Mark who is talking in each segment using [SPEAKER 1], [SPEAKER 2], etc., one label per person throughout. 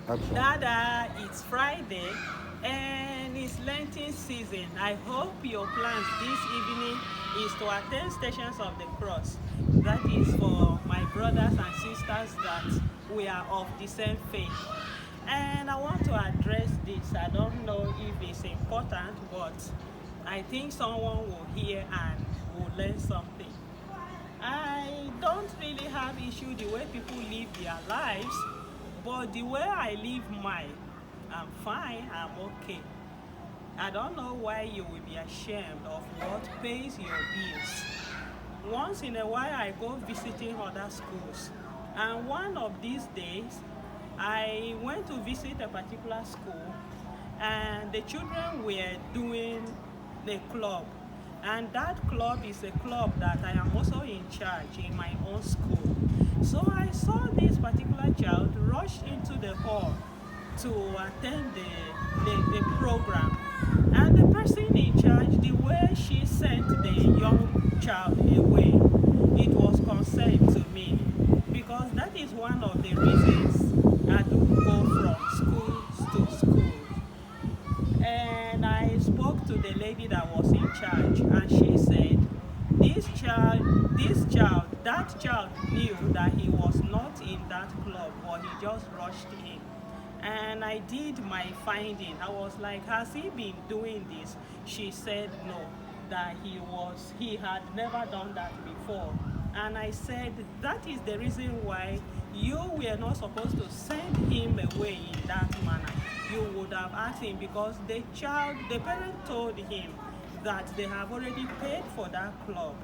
[SPEAKER 1] Action.
[SPEAKER 2] Dada, it's Friday and it's Lenten season. I hope your plans this evening is to attend Stations of the Cross. That is for my brothers and sisters that we are of the same faith. And I want to address this. I don't know if it's important, but I think someone will hear and will learn something. I don't really have issue the way people live their lives, but the way I live mine, I'm fine, I'm okay. I don't know why you will be ashamed of what pays your bills. Once in a while, I go visiting other schools, and one of these days, I went to visit a particular school, and the children were doing the club. And that club is a club that I am also in charge in my own school. So I saw this particular child rush into the hall to attend the program. And the person in charge, the way she sent the young child away, it was concern to me. Because that is one of the reasons I do go from school to school. And I spoke to the lady that was in charge, and she said, that child knew that he was not in that club, but he just rushed in. And I did my finding. I was like, has he been doing this? She said no, that he had never done that before. And I said, that is the reason why you were not supposed to send him away in that manner. You would have asked him, because the parent told him that they have already paid for that club.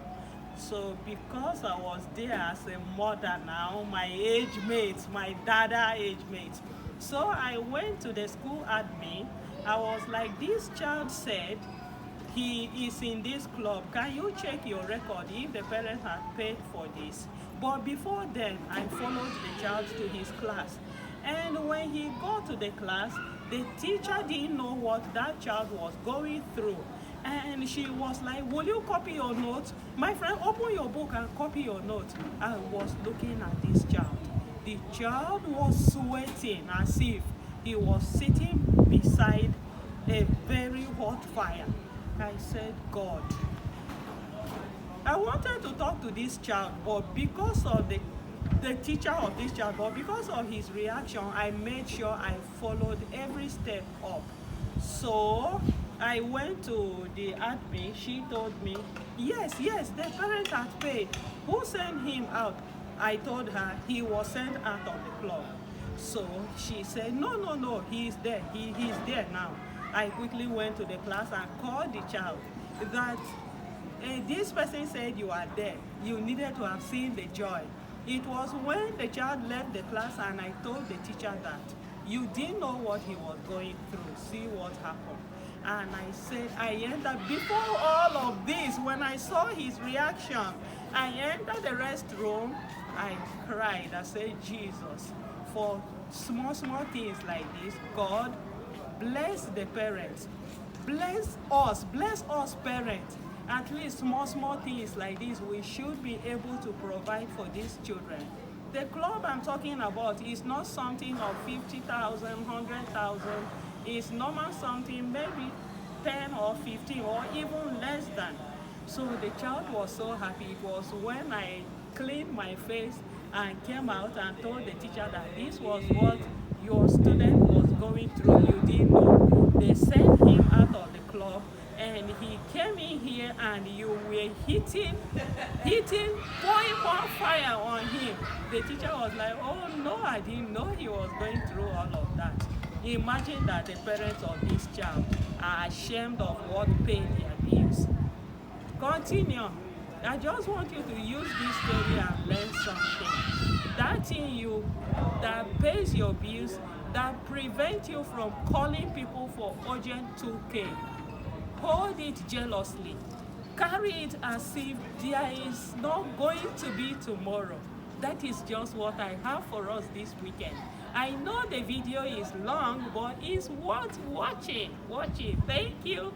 [SPEAKER 2] So because I was there as a mother now, my age mates, my dada age mates, so I went to the school admin. I was like, this child said he is in this club. Can you check your record if the parents had paid for this? But before then, I followed the child to his class. And when he got to the class, the teacher didn't know what that child was going through. And she was like, will you copy your notes? My friend, open your book and copy your notes. I was looking at this child. The child was sweating as if he was sitting beside a very hot fire. I said, God, I wanted to talk to this child, but because of the teacher of this child, but because of his reaction, I made sure I followed every step up. So I went to the admin. She told me, yes, the parents had paid. Who sent him out? I told her he was sent out of the club. So she said, no, he's there. He's there now. I quickly went to the class and called the child that this person said you are there. You needed to have seen the joy. It was when the child left the class and I told the teacher that you didn't know what he was going through. See what happened. And I said, I entered, before all of this, when I saw his reaction, I entered the restroom, I cried. I said, Jesus, for small things like this, God, bless the parents. Bless us parents. At least small things like this, we should be able to provide for these children. The club I'm talking about is not something of 50,000, 100,000. It's normal something, maybe 10 or 15 or even less than. So the child was so happy. It was when I cleaned my face and came out and told the teacher that this was what your student was going through. You didn't know. They sent him out of the club, and he came in here and you were hitting, pouring more fire on him. The teacher was like, oh no, I didn't know he was going through all of that. Imagine that the parents of this child are ashamed of what paid their bills. Continue. I just want you to use this story and learn something. That thing that pays your bills, that prevents you from calling people for urgent 2K. Hold it jealously. Carry it as if there is not going to be tomorrow. That is just what I have for us this weekend. I know the video is long, but it's worth watching. Thank you.